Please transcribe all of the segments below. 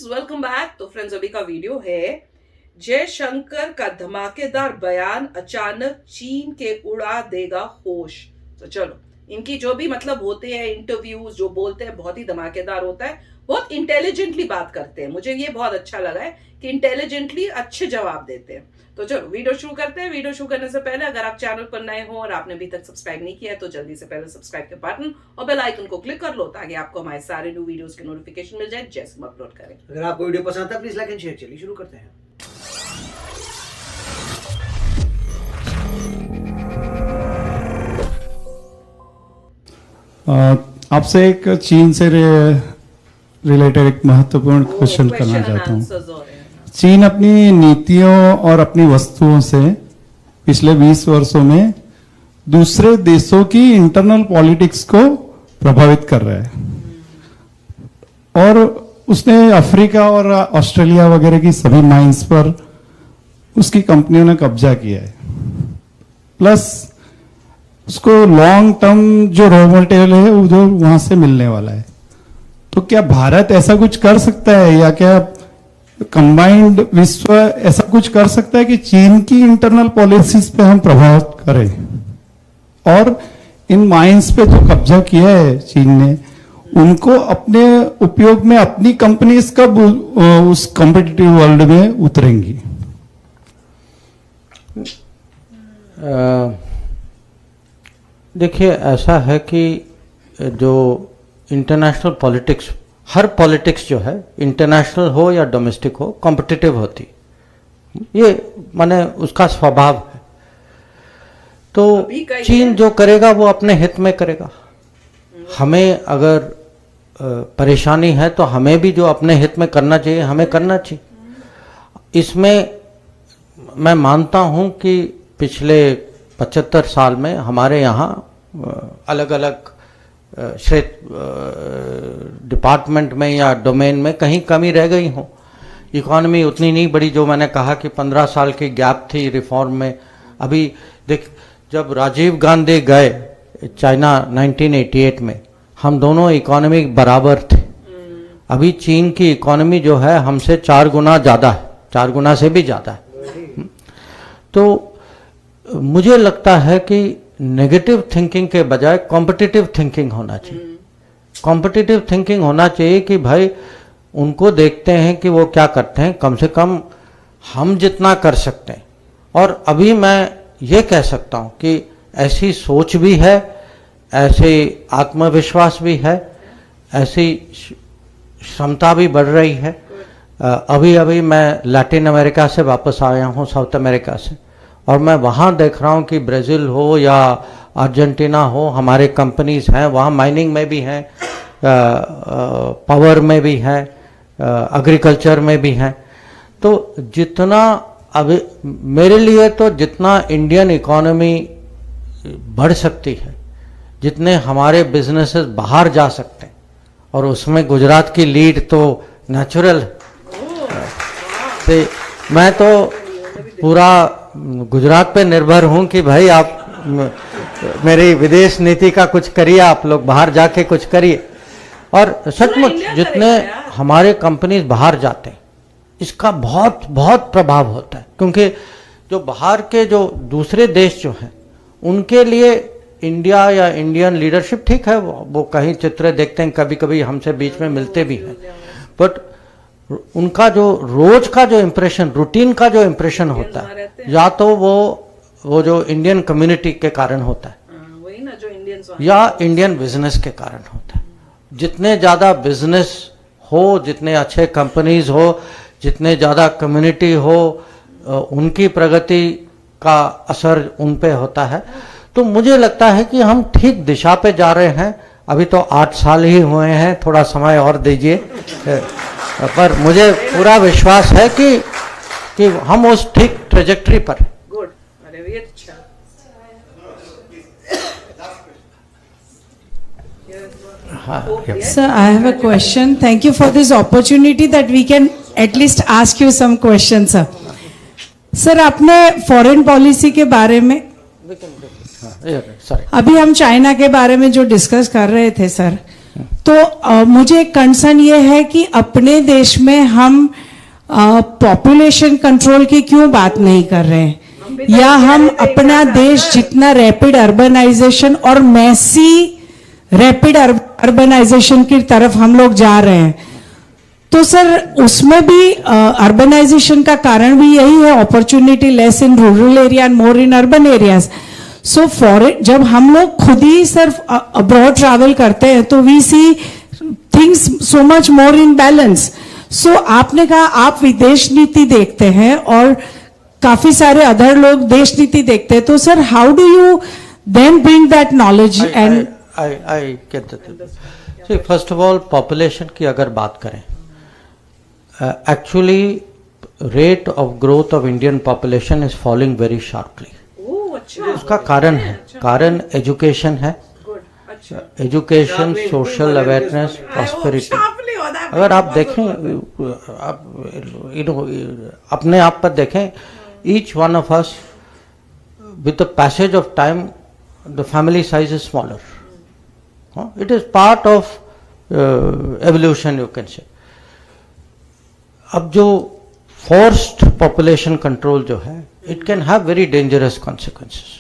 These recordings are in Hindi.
Welcome back. तो फ्रेंड्स, अभी का वीडियो है जयशंकर का धमाकेदार बयान अचानक चीन के उड़ा देगा होश। तो चलो, इनकी जो भी मतलब होते हैं इंटरव्यूज, जो बोलते हैं बहुत ही धमाकेदार होता है, बहुत इंटेलिजेंटली बात करते हैं। मुझे ये बहुत अच्छा लगा है कि इंटेलिजेंटली अच्छे जवाब देते हैं। तो चलो वीडियो शुरू करते हैं। वीडियो शुरू करने से पहले अगर आप चैनल पर नए हो और आपने अभी तक सब्सक्राइब नहीं किया है तो जल्दी से पहले सब्सक्राइब के बटन और बेल आइकन को क्लिक कर लो ताकि आपको हमारे सारे न्यू वीडियोस के नोटिफिकेशन मिल जाए जैसे हम अपलोड करें। अगर आपको वीडियो पसंद आता है प्लीज लाइक एंड शेयर। चलिए शुरू करते हैं। आपसे एक चीन से रिलेटेड एक महत्वपूर्ण क्वेश्चन करना चाहता हूँ। चीन अपनी नीतियों और अपनी वस्तुओं से पिछले 20 वर्षों में दूसरे देशों की इंटरनल पॉलिटिक्स को प्रभावित कर रहा है और उसने अफ्रीका और ऑस्ट्रेलिया वगैरह की सभी माइंस पर उसकी कंपनियों ने कब्जा किया है। प्लस उसको लॉन्ग टर्म जो रॉ मटेरियल है वो जो वहां से मिलने वाला है। तो क्या भारत ऐसा कुछ कर सकता है या क्या कंबाइंड विश्व ऐसा कुछ कर सकता है कि चीन की इंटरनल पॉलिसीज पे हम प्रभाव करें और इन माइंस पे जो कब्जा किया है चीन ने उनको अपने उपयोग में अपनी कंपनीज कब उस कॉम्पिटिटिव वर्ल्ड में उतरेंगी? देखिए, ऐसा है कि जो इंटरनेशनल पॉलिटिक्स, हर पॉलिटिक्स जो है इंटरनेशनल हो या डोमेस्टिक हो, कॉम्पिटिटिव होती, ये माने उसका स्वभाव है। तो चीन जो करेगा वो अपने हित में करेगा। हमें अगर परेशानी है तो हमें भी जो अपने हित में करना चाहिए हमें करना चाहिए। इसमें मैं मानता हूं कि पिछले 75 साल में हमारे यहाँ अलग अलग डिपार्टमेंट में या डोमेन में कहीं कमी रह गई हो। इकॉनमी उतनी नहीं बढ़ी जो मैंने कहा कि 15 साल की गैप थी रिफॉर्म में। अभी देख, जब राजीव गांधी गए चाइना 1988 में, हम दोनों इकॉनमी बराबर थे। अभी चीन की इकॉनमी जो है हमसे 4 गुना ज़्यादा है, 4 गुना से भी ज़्यादा है। तो मुझे लगता है कि नेगेटिव थिंकिंग के बजाय कॉम्पिटिटिव थिंकिंग होना चाहिए। कॉम्पिटिटिव थिंकिंग होना चाहिए कि भाई उनको देखते हैं कि वो क्या करते हैं, कम से कम हम जितना कर सकते हैं। और अभी मैं ये कह सकता हूँ कि ऐसी सोच भी है, ऐसे आत्मविश्वास भी है, ऐसी क्षमता भी बढ़ रही है। अभी अभी मैं लैटिन अमेरिका से वापस आया हूँ, साउथ अमेरिका से, और मैं वहाँ देख रहा हूँ कि ब्राज़ील हो या अर्जेंटीना हो, हमारे कंपनीज हैं वहाँ, माइनिंग में भी हैं, पावर में भी हैं, एग्रीकल्चर में भी हैं। तो जितना अभी मेरे लिए तो जितना इंडियन इकोनॉमी बढ़ सकती है, जितने हमारे बिजनेसेस बाहर जा सकते हैं, और उसमें गुजरात की लीड तो नेचुरल है। मैं तो पूरा गुजरात पे निर्भर हूं कि भाई आप मेरी विदेश नीति का कुछ करिए, आप लोग बाहर जाके कुछ करिए। और सचमुच जितने हमारे कंपनीज बाहर जाते हैं इसका बहुत बहुत प्रभाव होता है, क्योंकि जो बाहर के जो दूसरे देश जो हैं उनके लिए इंडिया या इंडियन लीडरशिप ठीक है, वो कहीं चित्र देखते हैं, कभी कभी हमसे बीच में मिलते भी हैं, बट उनका जो रोज का जो इम्प्रेशन, रूटीन का जो इम्प्रेशन होता है, या तो वो जो इंडियन कम्युनिटी के कारण होता है, वही ना जो या इंडियन बिजनेस के कारण होता है। जितने ज़्यादा बिजनेस हो, जितने अच्छे कंपनीज हो, जितने ज़्यादा कम्युनिटी हो, उनकी प्रगति का असर उन पे होता है। तो मुझे लगता है कि हम ठीक दिशा पे जा रहे हैं। अभी तो 8 साल ही हुए हैं, थोड़ा समय और दीजिए, पर मुझे पूरा विश्वास है कि हम उस ठीक ट्रेजेक्टरी पर हैं। गुड, अरे ये अच्छा। Sir, I have a question. Thank you for this opportunity that we can at least ask you some questions, sir. Sir, आपने फॉरेन पॉलिसी के बारे में, अभी हम चाइना के बारे में जो डिस्कस कर रहे थे सर, तो मुझे एक कंसर्न ये है कि अपने देश में हम पॉपुलेशन कंट्रोल की क्यों बात नहीं कर रहे हैं, या हम अपना देश जितना रैपिड अर्बनाइजेशन और मैसी रैपिड अर्बनाइजेशन की तरफ हम लोग जा रहे हैं, तो सर उसमें भी अर्बनाइजेशन का कारण भी यही है, opportunity less in rural area and more in urban areas. So foreign जब हम लोग खुद ही सिर्फ अब्रॉड ट्रैवल करते हैं तो we see things so much more in balance. So आपने कहा आप विदेश नीति देखते हैं और काफी सारे अदर लोग देश नीति देखते हैं, तो sir how do you then bring that knowledge and I get that. See, first of all, population की अगर बात करें, actually rate of growth of Indian population is falling very sharply. ओह अच्छा, उसका कारण है, कारण एजुकेशन है, गुड, अच्छा, एजुकेशन, सोशल अवेयरनेस, प्रॉस्पेरिटी। अगर आप देखें, आप अपने आप पर देखें, each one of us with the passage of time the family size is smaller. It is part of evolution, you can say. अब जो forced population control जो है, it can have very dangerous consequences,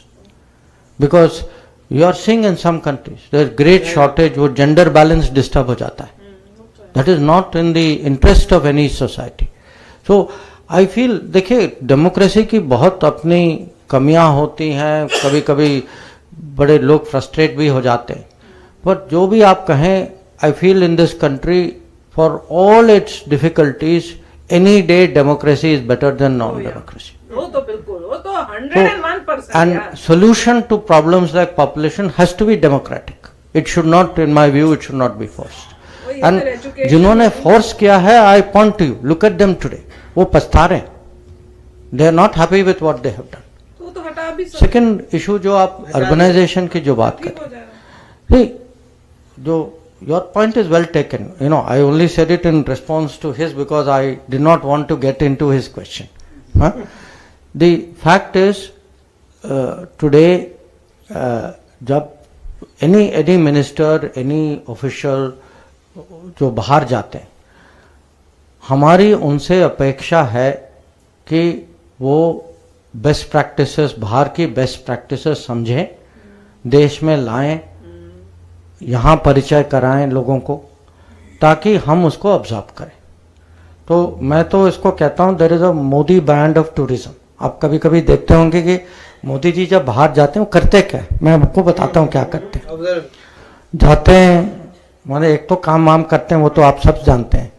because you are seeing in some countries there is great shortage, वो gender balance disturb हो जाता है. That is not in the interest of any society. So I feel, देखिए डेमोक्रेसी की बहुत अपनी कमियां होती हैं, कभी कभी बड़े लोग फ्रस्ट्रेट भी हो जाते हैं, बट जो भी आप कहें, I feel in this country for all its difficulties any day democracy is better than non democracy. वो तो बिल्कुल, वो तो 101%. And solution to problems like population has to be democratic. It should not, in my view, it should not be forced. And जिन्होंने फोर्स किया है, I point to you, look at them today, वो पछता रहे हैं. They are not happy with what they have done. तो तो हटा भी सकते. सेकेंड इशू जो आप अर्बनाइजेशन की जो बात ठीक करें, हो जाएगा. नहीं, जो your point is well taken. You know, I only said it in response to his, because I did not want to get into his question. Huh? The fact is, today, जब any minister, any official जो बाहर जाते हैं, हमारी उनसे अपेक्षा है कि वो बेस्ट प्रैक्टिसेस, बाहर की बेस्ट प्रैक्टिसेस समझें, देश में लाएं, यहाँ परिचय कराएं लोगों को, ताकि हम उसको ऑब्जर्व करें. तो मैं तो इसको कहता हूँ, there is a Modi band of tourism. आप कभी कभी देखते होंगे कि मोदी जी जब बाहर जाते हैं वो करते क्या है, मैं आपको बताता हूँ क्या करते हैं. जाते हैं, माने एक तो काम वाम करते हैं, वो तो आप सब जानते हैं,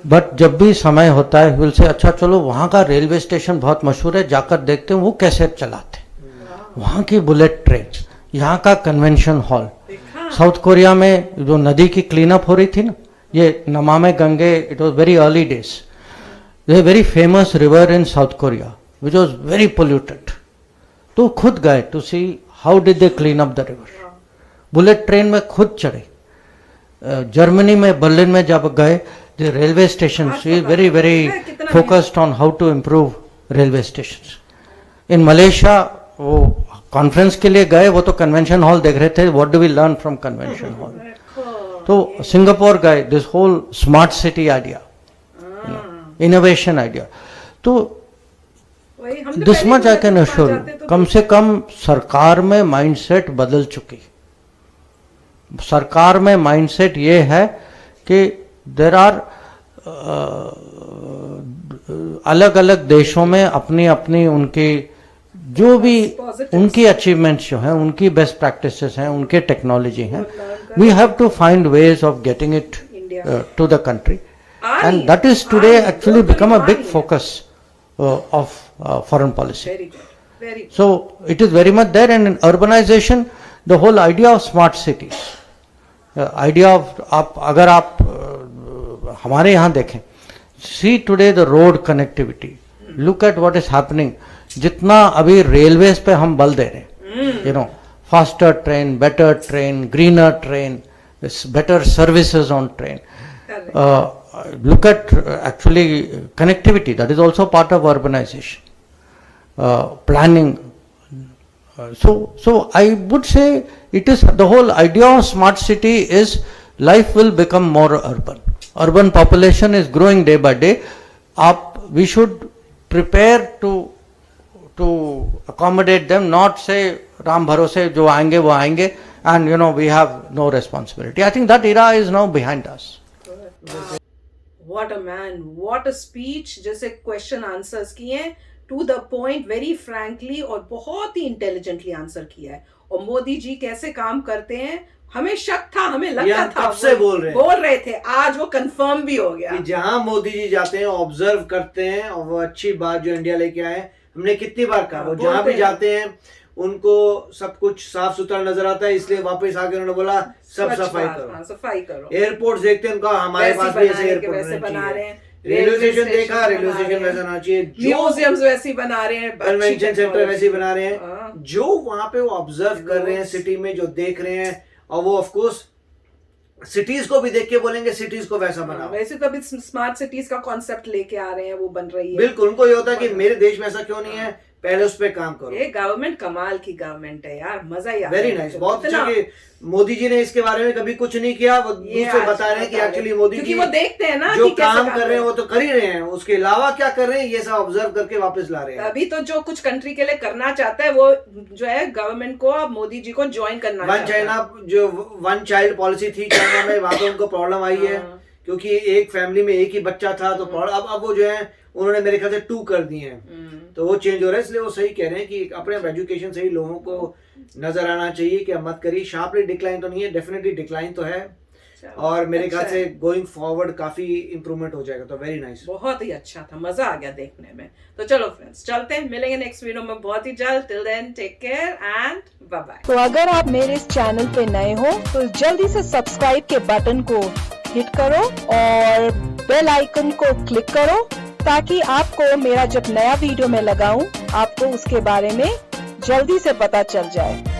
बट जब भी समय होता है विल से, अच्छा चलो वहाँ का रेलवे स्टेशन बहुत मशहूर है, जाकर देखते हैं वो कैसे चलाते हैं, वहाँ की बुलेट ट्रेन, यहाँ का कन्वेंशन हॉल. साउथ कोरिया में जो नदी की क्लीन अप हो रही थी ना, ये Namami Gange, it was very early days. There is very famous river in South Korea which was very polluted. तो खुद गए to see how did they clean up the river. Bullet train में खुद चढ़े. जर्मनी में, बर्लिन में जब गए, the railway station is very very focused on how to improve railway station. In Malaysia वो कॉन्फ्रेंस के लिए गए, वो तो कन्वेंशन हॉल देख रहे थे, what do we learn from convention hall. तो सिंगापुर गए, this whole smart city idea, innovation idea. तो this much I can assure, कम से कम सरकार में माइंडसेट बदल चुकी. सरकार में माइंडसेट ये है कि देर आर अलग अलग देशों में अपनी अपनी उनकी जो भी उनकी अचीवमेंट्स जो हैं, उनकी बेस्ट प्रैक्टिसेस हैं, उनके टेक्नोलॉजी हैं, we have to find ways of getting it to the country, and that is today actually become a big focus of foreign policy. So it is very much there, and in urbanization, the whole idea of smart cities, idea of अगर आप हमारे यहाँ देखें, see today the road connectivity, look at what is happening. जितना अभी रेलवेज पे हम बल दे रहे हैं, you know, faster train, better train, greener train, better services on train. Look at actually connectivity, that is also part of urbanization. Planning. So I would say it is, the whole idea of smart city is life will become more urban. Urban population is growing day by day. We should prepare to accommodate them, not say Ram Bharose jo aayenge wo aayenge, and we have no responsibility. I think that era is now behind us. What a man, what a speech. जैसे क्वेश्चन आंसर्स किए हैं to the point, very frankly, और बहुत ही इंटेलिजेंटली आंसर किया है. और मोदी जी कैसे काम करते हैं, हमें शक था, हमें लगता था कब से बोल रहे थे, आज वो कंफर्म भी हो गया कि जहां मोदी जी जाते हैं ऑब्जर्व करते हैं, और वो अच्छी बात जो इंडिया लेके आए, हमने कितनी बार कहा, वो जहां भी जाते हैं उनको सब कुछ साफ सुथरा नजर आता है, इसलिए वापस आके उन्होंने बोला सब सफाई करो. एयरपोर्ट देखते हैं उनका, हमारे पास भी ऐसे एयरपोर्ट बना रहे हैं. रेलवे स्टेशन देखा, रेलवे स्टेशन वैसा होना चाहिए. म्यूजियम्स वैसे बना रहे हैं, कन्वेंशन सेंटर वैसे बना रहे हैं. जो वहां पे वो ऑब्जर्व कर रहे हैं सिटी में, जो देख रहे हैं, और वो ऑफ कोर्स सिटीज को भी देख के बोलेंगे सिटीज को वैसा बनाओ. वैसे तो अभी स्मार्ट सिटीज का कॉन्सेप्ट लेके आ रहे हैं, वो बन रही है. बिल्कुल, उनको ये होता है कि मेरे देश में ऐसा क्यों नहीं है, पहले उस पे काम करो. ये गवर्नमेंट कमाल की गवर्नमेंट है यार, मजा ही आता है. वेरी नाइस, बहुत अच्छा कि मोदी जी ने इसके बारे में कभी कुछ नहीं किया. वो दूसरे बता रहे हैं कि एक्चुअली मोदी जी वो देखते हैं ना जो काम कर रहे हैं वो तो कर ही रहे हैं, उसके अलावा क्या कर रहे हैं ये सब ऑब्जर्व करके वापस ला रहे हैं. अभी तो जो कुछ कंट्री के लिए करना चाहता है वो जो है गवर्नमेंट को, मोदी जी को ज्वाइन करना वन चाइना, जो वन चाइल्ड पॉलिसी थी चाइना में, वहां पे उनको प्रॉब्लम आई है क्योंकि एक फैमिली में एक ही बच्चा था, तो अब वो जो है उन्होंने मेरे ख्याल से 2 कर दिए हैं, तो वो चेंज हो रहा है. इसलिए वो सही कह रहे हैं कि अपने एजुकेशन से ही लोगों को नजर आना चाहिए कि अब मत करिए. शार्पली डिक्लाइन तो नहीं है, डेफिनेटली डिक्लाइन तो है, और मेरे ख्याल से गोइंग फॉरवर्ड काफी इंप्रूवमेंट हो जाएगा. तो वेरी नाइस, बहुत ही अच्छा था, मजा आ गया देखने में. तो चलो फ्रेंड्स, चलते हैं, मिलेंगे नेक्स्ट वीडियो में बहुत ही जल्द. Till then take care and bye bye. तो अगर आप मेरे इस चैनल पे नए हो तो जल्दी से सब्सक्राइब के बटन को हिट करो और बेल आइकन को क्लिक करो, ताकि आपको मेरा जब नया वीडियो मैं लगाऊं आपको उसके बारे में जल्दी से पता चल जाए.